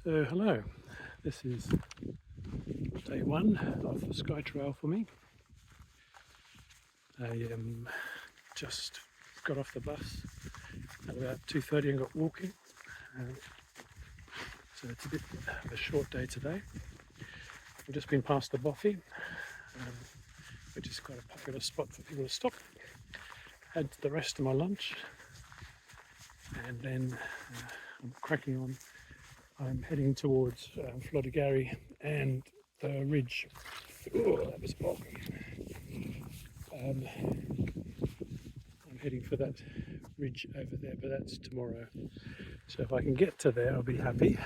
So hello, this is day one of the Skye Trail for me. I just got off the bus at about 2:30 and got walking. So it's a bit of a short day today. I've just been past the Bothy, which is quite a popular spot for people to stop. Had the rest of my lunch and then I'm cracking on. I'm heading towards Floddigary and the ridge. Oh, that was a bog. I'm heading for that ridge over there, but that's tomorrow. So if I can get to there, I'll be happy.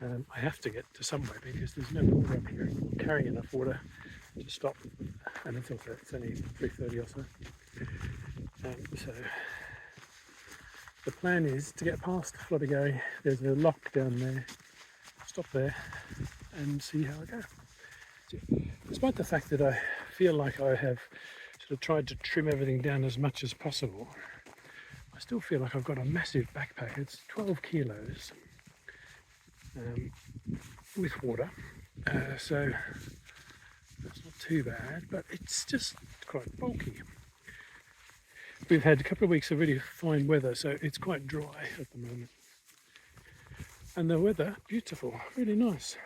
I have to get to somewhere because there's no water up here. I'm not carrying enough water to stop, and it's only 3:30 or so. So the plan is to get past Floddigary. There's a lock down there. Stop there and see how I go. Despite the fact that I feel like I have sort of tried to trim everything down as much as possible, I still feel like I've got a massive backpack. It's 12 kilos with water, so that's not too bad, but it's just quite bulky. We've had a couple of weeks of really fine weather, so it's quite dry at the moment. And the weather, beautiful, really nice.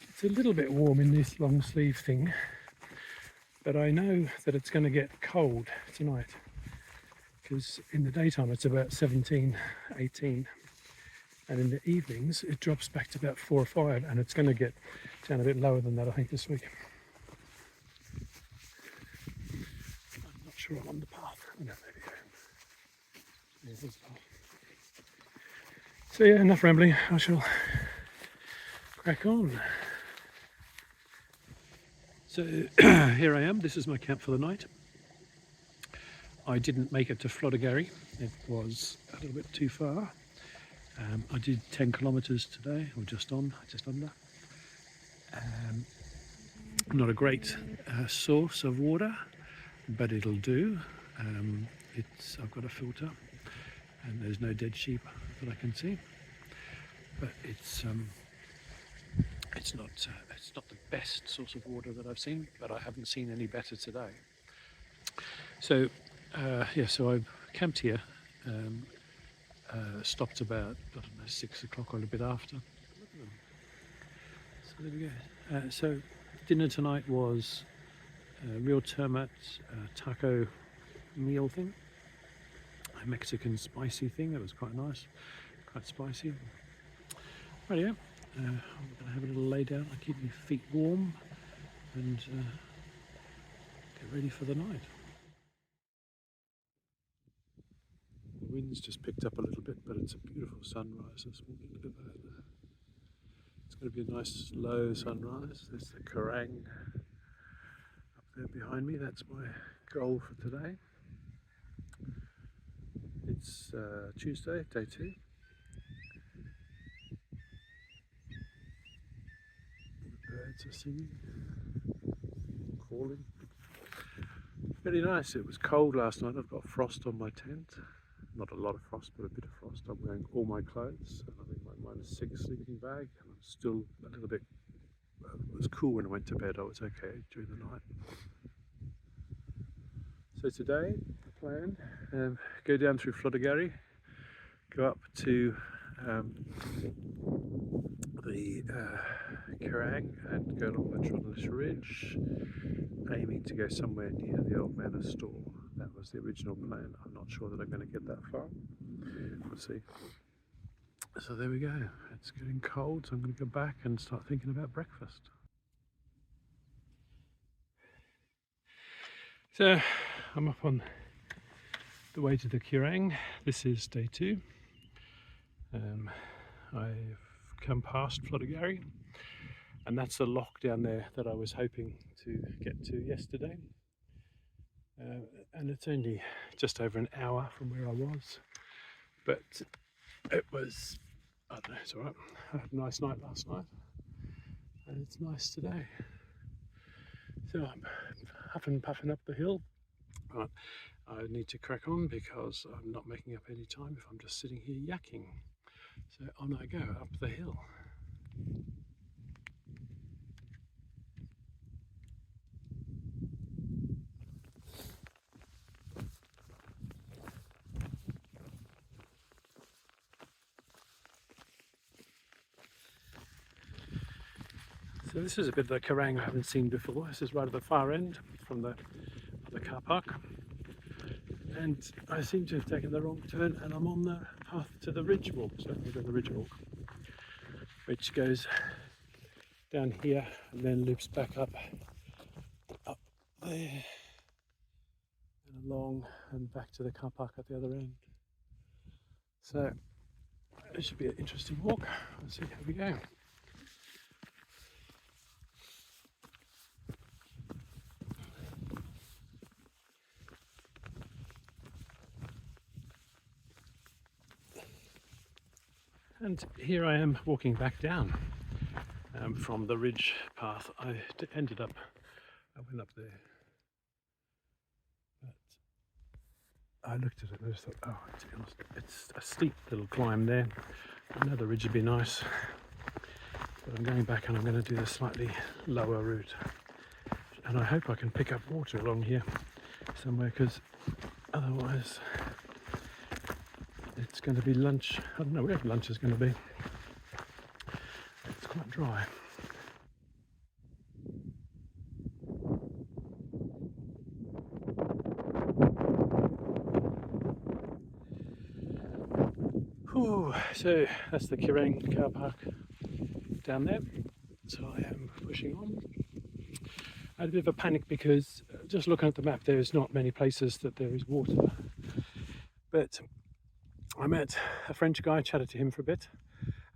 It's a little bit warm in this long sleeve thing, but I know that it's going to get cold tonight because in the daytime it's about 17, 18, and in the evenings it drops back to about 4 or 5, and it's going to get down a bit lower than that, I think, this week. I'm not sure I'm on the path. Oh, no, maybe I am. Yeah, there's the path. So yeah, enough rambling. I shall crack on. So here I am. This is my camp for the night. I didn't make it to Floddigary. It was a little bit too far. I did 10 kilometres today, or just under. Not a great source of water, but it'll do. I've got a filter, and there's no dead sheep that I can see. But it's not the best source of water that I've seen, but I haven't seen any better today. So so I camped here, stopped about, 6 o'clock or a bit after. Look at them. So there we go. So dinner tonight was a real termite taco meal thing, a Mexican spicy thing. That was quite nice, quite spicy. Rightio. I'm going to have a little lay down. I keep my feet warm and get ready for the night. The wind's just picked up a little bit, but it's a beautiful sunrise this morning. Look at that. It's going to be a nice slow sunrise. There's the Kerrang up there behind me. That's my goal for today. It's Tuesday, day 2. Birds are singing, calling. Very nice. It was cold last night. I've got frost on my tent. Not a lot of frost, but a bit of frost. I'm wearing all my clothes, and I'm in my -6 sleeping bag. And I'm still a little bit. It was cool when I went to bed. I was okay during the night. So today, the plan: go down through Floddigary, go up to the Kerrang and go along the Trotterless Ridge, aiming to go somewhere near the Old Manor store. That was the original plan. I'm not sure that I'm going to get that far. We'll see. So there we go. It's getting cold, so I'm going to go back and start thinking about breakfast. So I'm up on the way to the Kerrang. This is day 2. I've come past Floddigary, and that's the lock down there that I was hoping to get to yesterday. And it's only just over an hour from where I was, but it was, I don't know, it's all right. I had a nice night last night, and it's nice today. So I'm huffing and puffing up the hill, but I need to crack on because I'm not making up any time if I'm just sitting here yakking. So on I go up the hill. So this is a bit of the Kerrang I haven't seen before. This is right at the far end from the car park. And I seem to have taken the wrong turn and I'm on the path to the ridge walk. So we'll go to the ridge walk, which goes down here and then loops back up there and along and back to the car park at the other end. So it should be an interesting walk. Let's see how we go. And here I am walking back down from the ridge path. I went up there, but I looked at it and I just thought, oh, to be honest, it's a steep little climb there. I know the ridge would be nice, but I'm going back and I'm going to do the slightly lower route. And I hope I can pick up water along here somewhere, because otherwise it's going to be lunch. I don't know where lunch is going to be. It's quite dry. Whew, so that's the Kerrang car park down there. So I am pushing on. I had a bit of a panic because just looking at the map, there's not many places that there is water. But I met a French guy, chatted to him for a bit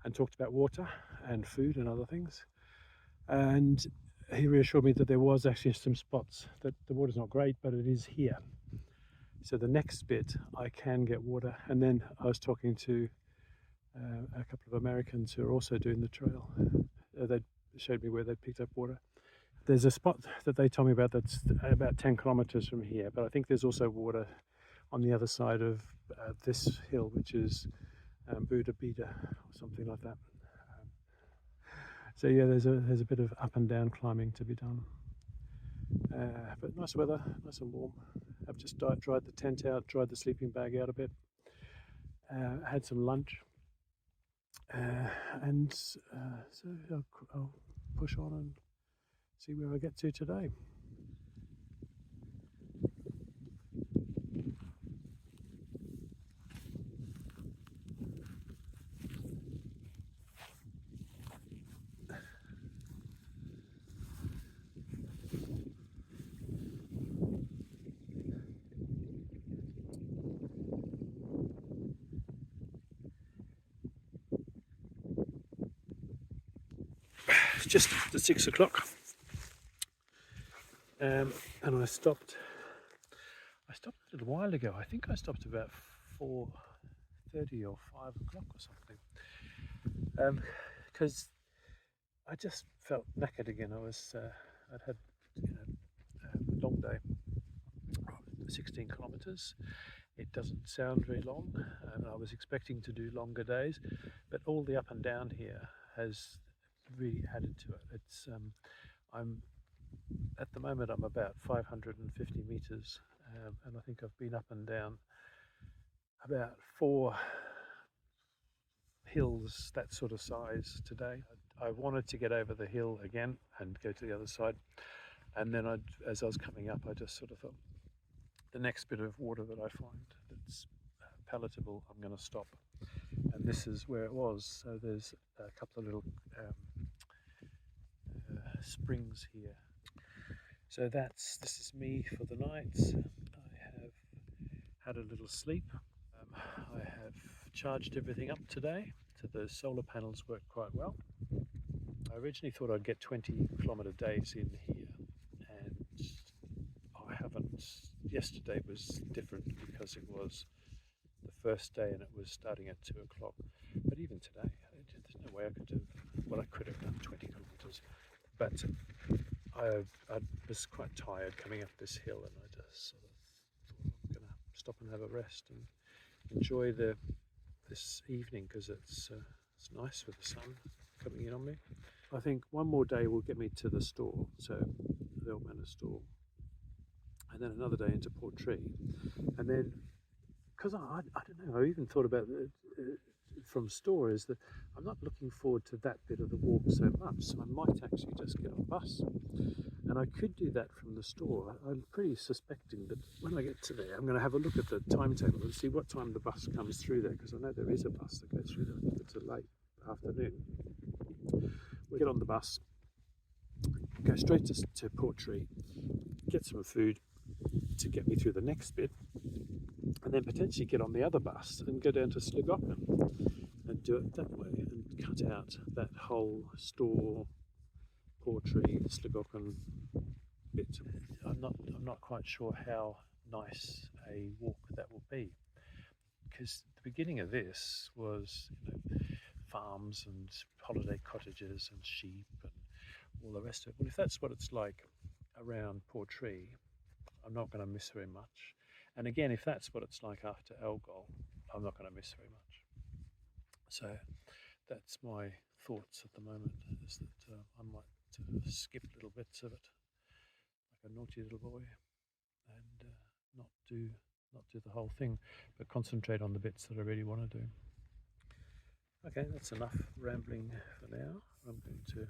and talked about water and food and other things. And he reassured me that there was actually some spots that the water's not great, but it is here. So the next bit I can get water. And then I was talking to a couple of Americans who are also doing the trail. They showed me where they picked up water. There's a spot that they told me about that's about 10 kilometers from here, but I think there's also water on the other side of this hill, which is Buda Bida or something like that. So yeah, there's a bit of up and down climbing to be done. But nice weather, nice and warm. I've just dried the tent out, dried the sleeping bag out a bit, had some lunch, and so I'll push on and see where I get to today. It's just after 6 o'clock, and I stopped a little while ago. I think I stopped about 4:30 or 5 o'clock or something, because I just felt knackered again. I'd had a long day, 16 kilometers. It doesn't sound very long, and I was expecting to do longer days, but all the up and down here has really added to it. It's I'm at the moment I'm about 550 meters, and I think I've been up and down about 4 hills that sort of size today. I wanted to get over the hill again and go to the other side, and then as I was coming up, I just sort of thought, the next bit of water that I find that's palatable, I'm going to stop. And this is where it was. So there's a couple of little springs here. So this is me for the night. I have had a little sleep. I have charged everything up today. So the solar panels work quite well. I originally thought I'd get 20-kilometer days in here, and I haven't. Yesterday was different because it was the first day and it was starting at 2 o'clock. But even today, there's no way I could do. Well, I could have done 20 kilometers, but I was quite tired coming up this hill, and I just sort of thought I'm going to stop and have a rest and enjoy the this evening because it's nice with the sun coming in on me. I think one more day will get me to the store, so the Old Manor store, and then another day into Portree, and then because I don't know, I even thought about it from store is that I'm not looking forward to that bit of the walk so much, so I might actually just get on a bus. And I could do that from the store. I'm pretty suspecting that when I get to there, I'm going to have a look at the timetable and see what time the bus comes through there, because I know there is a bus that goes through there. I think it's a late afternoon. We'll get on the bus, go straight to Portree, get some food to get me through the next bit, and then potentially get on the other bus and go down to Slugockan and do it that way and cut out that whole store, Portree, Slugockan bit. I'm not quite sure how nice a walk that will be, because the beginning of this was, farms and holiday cottages and sheep and all the rest of it. Well, if that's what it's like around Portree, I'm not going to miss very much. And again, if that's what it's like after Algol, I'm not going to miss very much. So that's my thoughts at the moment, is that I might skip little bits of it, like a naughty little boy, and not do the whole thing, but concentrate on the bits that I really want to do. Okay, that's enough rambling for now. I'm going to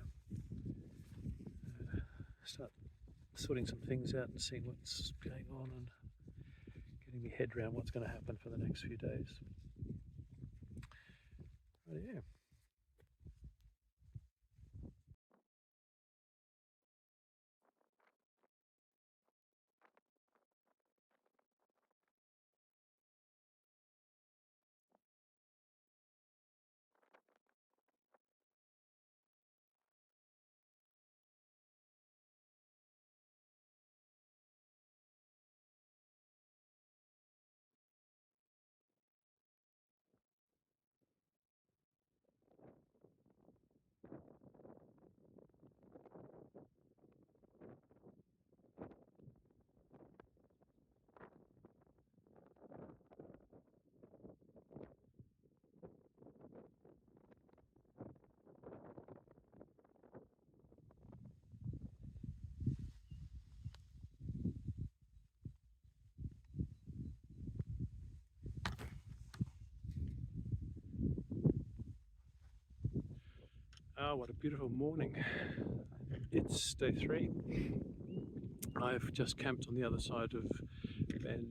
start sorting some things out and seeing what's going on and getting my head around what's going to happen for the next few days. But yeah. Oh, what a beautiful morning. It's day 3. I've just camped on the other side of Ben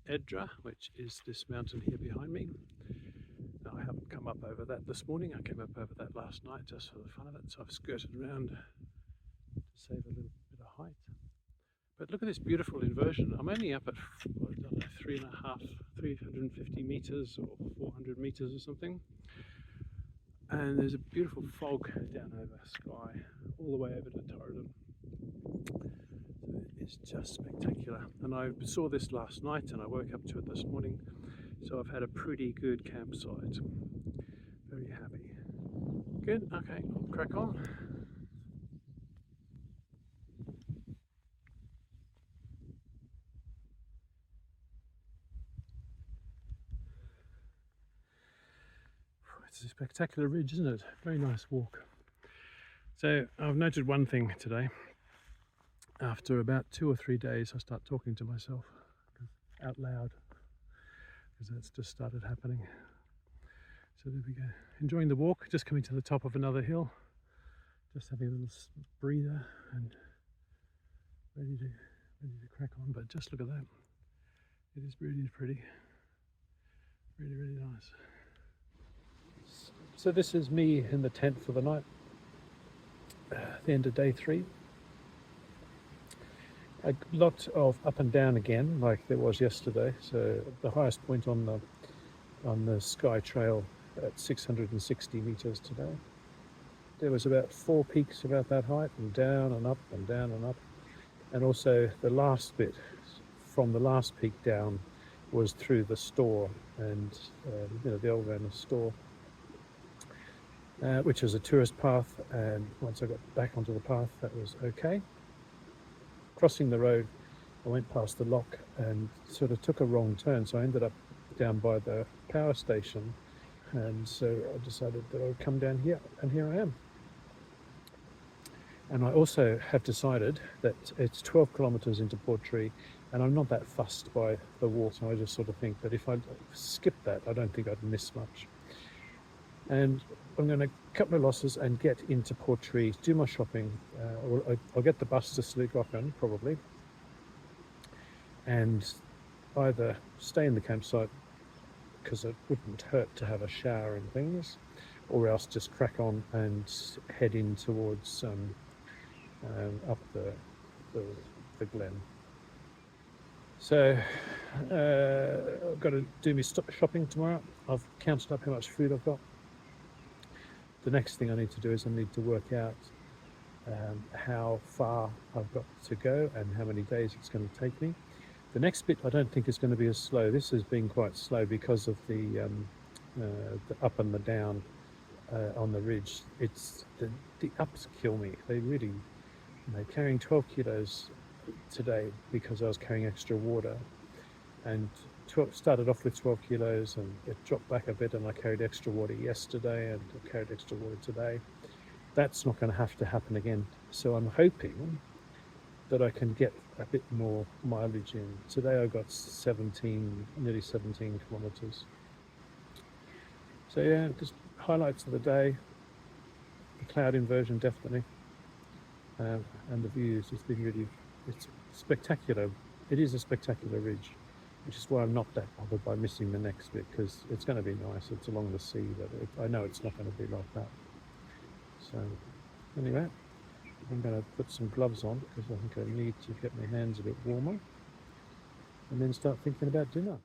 Edra, which is this mountain here behind me. Now, I haven't come up over that this morning. I came up over that last night just for the fun of it, so I've skirted around to save a little bit of height. But look at this beautiful inversion. I'm only up at, I don't know, 350 meters or 400 meters or something. And there's a beautiful fog down over Skye, all the way over to Torridon. So it's just spectacular. And I saw this last night and I woke up to it this morning. So I've had a pretty good campsite. Very happy. Good, okay, I'll crack on. It's a spectacular ridge, isn't it? Very nice walk. So I've noted one thing today. After about 2 or 3 days, I start talking to myself out loud, because that's just started happening. So there we go. Enjoying the walk, just coming to the top of another hill, just having a little breather and ready to crack on. But just look at that. It is really pretty. Really, really nice. So this is me in the tent for the night, the end of day 3. A lot of up and down again, like there was yesterday. So the highest point on the Skye Trail at 660 meters today. There was about 4 peaks about that height, and down and up and down and up. And also the last bit from the last peak down was through the store and the Old Manor store, which was a tourist path. And once I got back onto the path, that was okay. Crossing the road, I went past the lock and sort of took a wrong turn, so I ended up down by the power station and so I decided that I would come down here, and here I am. And I also have decided that it's 12 kilometres into Portree, and I'm not that fussed by the water. I just sort of think that if I skip that, I don't think I'd miss much. And I'm going to cut my losses and get into Portree, do my shopping. I'll get the bus to Skye probably, and either stay in the campsite because it wouldn't hurt to have a shower and things, or else just crack on and head in towards up the glen. So I've got to do my shopping tomorrow. I've counted up how much food I've got. The next thing I need to do is I need to work out how far I've got to go and how many days it's going to take me. The next bit I don't think is going to be as slow. This has been quite slow because of the up and the down on the ridge. It's the ups kill me. They really, carrying 12 kilos today because I was carrying extra water, and started off with 12 kilos and it dropped back a bit, and I carried extra water yesterday and I carried extra water today. That's not going to have to happen again. So I'm hoping that I can get a bit more mileage in. Today I got nearly 17 kilometers. So yeah, just highlights of the day. The cloud inversion definitely, and the views. It's spectacular. It is a spectacular ridge, which is why I'm not that bothered by missing the next bit, because it's going to be nice. It's along the sea, but I know it's not going to be like that. So anyway, I'm going to put some gloves on because I think I need to get my hands a bit warmer, and then start thinking about dinner.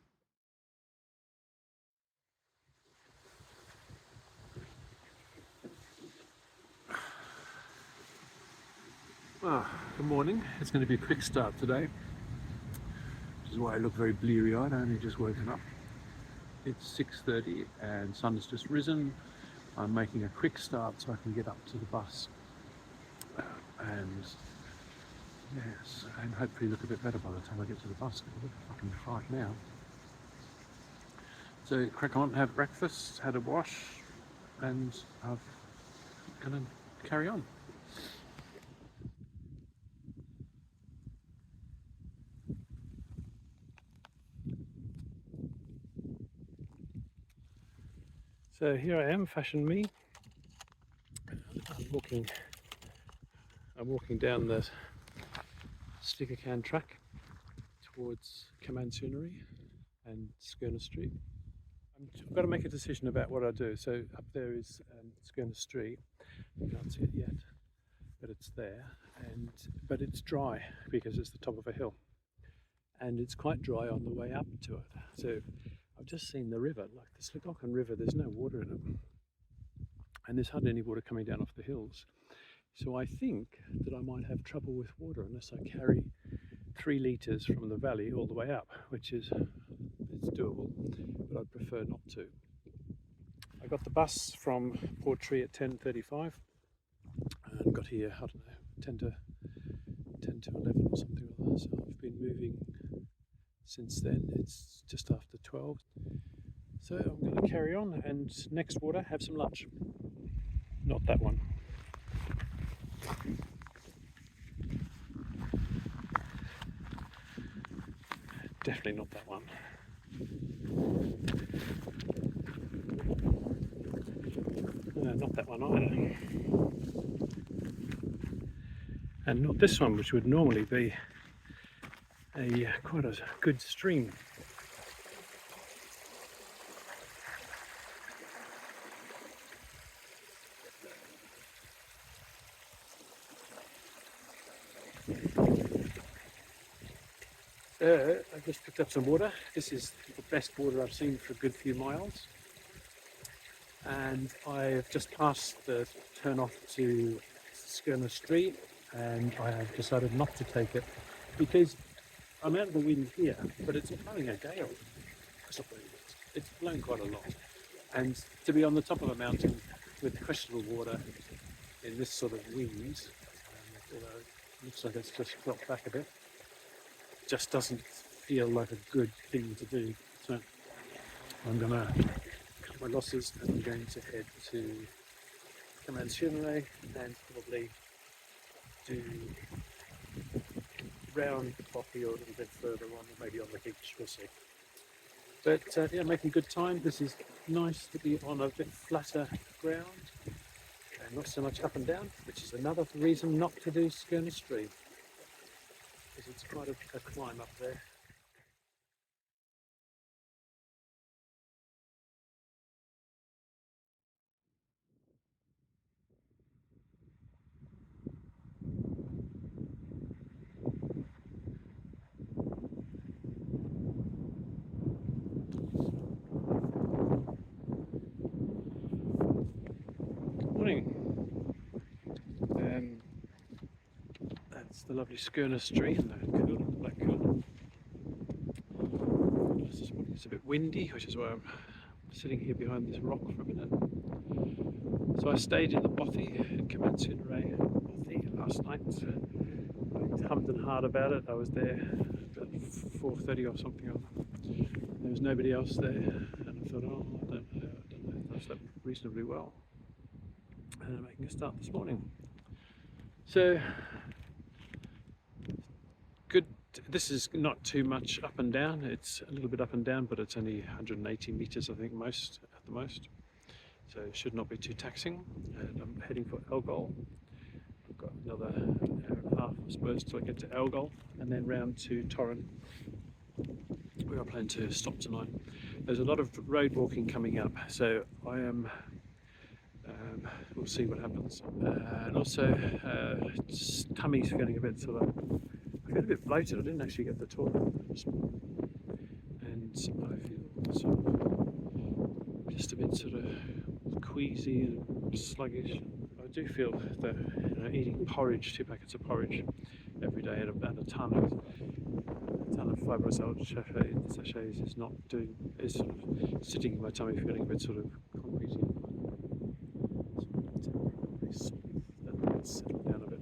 Good morning. It's going to be a quick start today, which is why I look very bleary-eyed. I only just woken up. It's 6:30 and sun's just risen. I'm making a quick start so I can get up to the bus, and yes, and hopefully look a bit better by the time I get to the bus. I look fucking fright now. So crack on, have breakfast, had a wash, and I'm gonna carry on. So here I am, fashion me. I'm walking down the sticker can track towards Kamansoonery and Skirner Street. I've got to make a decision about what I do. So up there is Skirner Street. You can't see it yet, but it's there, but it's dry because it's the top of a hill, and it's quite dry on the way up to it. So I've just seen the river, like the Skye River. There's no water in it, and there's hardly any water coming down off the hills. So I think that I might have trouble with water unless I carry 3 litres from the valley all the way up, which is it's doable, but I'd prefer not to. I got the bus from Portree at 10:35 and got here, I don't know, 10 to 11 or something like that. So I've been moving since then. It's just after 12. So I'm going to carry on, and next water, have some lunch. Not that one. Definitely not that one. Not that one either. And not this one, which would normally be quite a good stream. I just picked up some water. This is the best water I've seen for a good few miles. And I've just passed the turn off to Skirner Street, and I have decided not to take it because I'm out of the wind here, but it's blowing a gale. It's blown quite a lot. And to be on the top of a mountain with crystal water in this sort of wind, although it looks like it's just dropped back a bit, just doesn't feel like a good thing to do. So I'm gonna cut my losses, and I'm going to head to Command and probably do round Poppy or a little bit further on, or maybe on the beach, we'll see. But yeah, making good time. This is nice to be on a bit flatter ground and not so much up and down, which is another reason not to do Skye Trail, because it's quite a climb up there. Morning. That's the lovely Skye Street and the cool, the black cool. It's a bit windy, which is why I'm sitting here behind this rock for a minute. So I stayed in the bothy in Command bothy last night. I hummed and hard about it. I was there about 4:30 or something. There was nobody else there, and I thought, oh, I don't know. I slept reasonably well, and I'm making a start this morning. So good. This is not too much up and down. It's a little bit up and down, but it's only 180 meters, I think, at the most. So it should not be too taxing. And I'm heading for Algol. I've got another hour and a half, I suppose, till I get to Algol, and then round to Torrin, where I plan to stop tonight. There's a lot of road walking coming up, so I am. We'll see what happens. And also, tummy's feeling a bit sort of. I feel a bit bloated. I didn't actually get the toilet this morning, and I feel sort of just a bit sort of queasy and sluggish. I do feel that eating porridge, 2 packets of porridge every day, and a ton of fibrosol sachets is not doing. Is sort of sitting in my tummy, feeling a bit sort of concretey. Settle down a bit.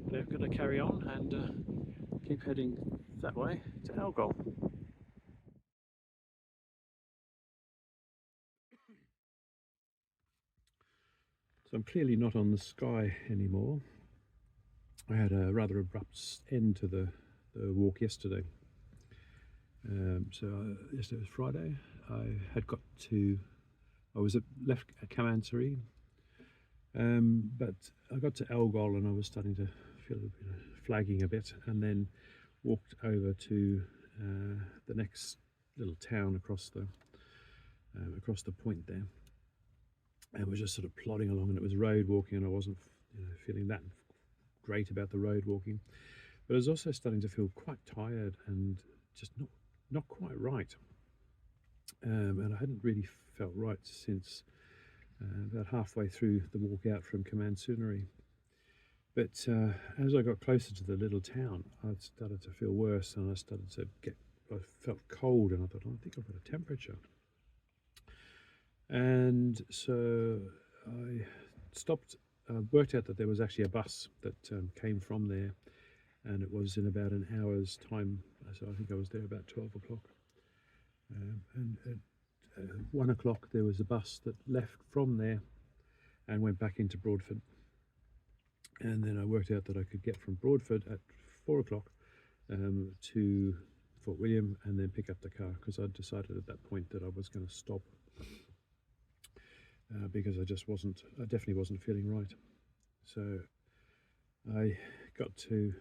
But I'm going to carry on and keep heading that way to Algol. So I'm clearly not on the Skye anymore. I had a rather abrupt end to the walk yesterday. Yesterday was Friday. I was left at Kamantaree, but I got to Algol and I was starting to feel flagging a bit, and then walked over to the next little town across the point there, and was just sort of plodding along. And it was road walking, and I wasn't feeling that great about the road walking, but I was also starting to feel quite tired and just not quite right. And I hadn't really felt right since about halfway through the walk out from Command. But as I got closer to the little town, I started to feel worse, and I felt cold, and I thought, oh, I think I've got a temperature. And so I stopped, worked out that there was actually a bus that came from there, and it was in about an hour's time. So I think I was there about 12 o'clock. And at 1 o'clock there was a bus that left from there and went back into Broadford. And then I worked out that I could get from Broadford at 4 o'clock to Fort William and then pick up the car, because I'd decided at that point that I was going to stop because I definitely wasn't feeling right. So I got to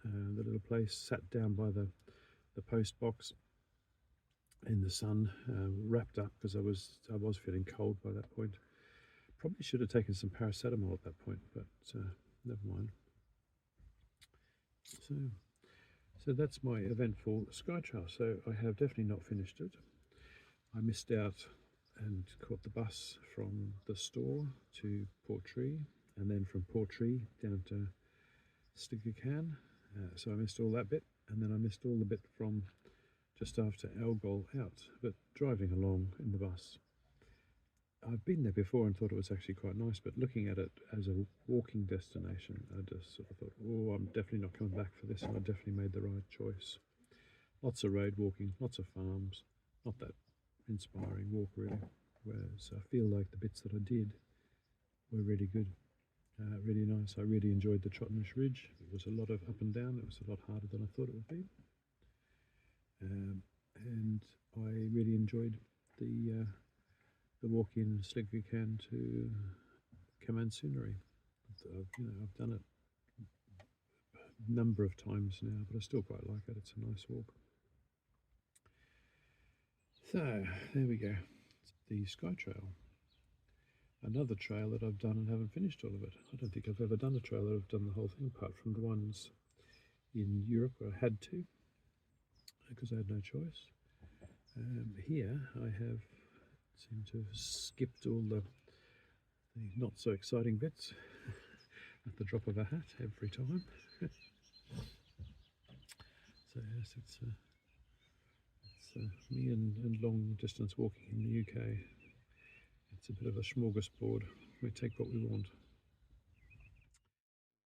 the little place, sat down by the post box in the sun, wrapped up because I was feeling cold by that point. Probably should have taken some paracetamol at that point, but never mind. So that's my eventful Skye Trail. So I have definitely not finished it. I missed out and caught the bus from the store to Portree, and then from Portree down to Stiggercan. So I missed all that bit, and then I missed all the bit from just after Algol out, but driving along in the bus. I've been there before and thought it was actually quite nice, but looking at it as a walking destination, I just sort of thought, oh, I'm definitely not coming back for this, and I definitely made the right choice. Lots of road walking, lots of farms, not that inspiring walk really. Whereas I feel like the bits that I did were really good, really nice. I really enjoyed the Trotnish Ridge. It was a lot of up and down. It was a lot harder than I thought it would be. And I really enjoyed the walk in Sligvacan to Kamansunari. I've done it a number of times now, but I still quite like it. It's a nice walk. So there we go. It's the Skye Trail. Another trail that I've done and haven't finished all of it. I don't think I've ever done a trail that I've done the whole thing, apart from the ones in Europe where I had to, because I had no choice. Here I have seemed to have skipped all the not so exciting bits at the drop of a hat every time. So yes, it's me and long distance walking in the UK. It's a bit of a smorgasbord. We take what we want.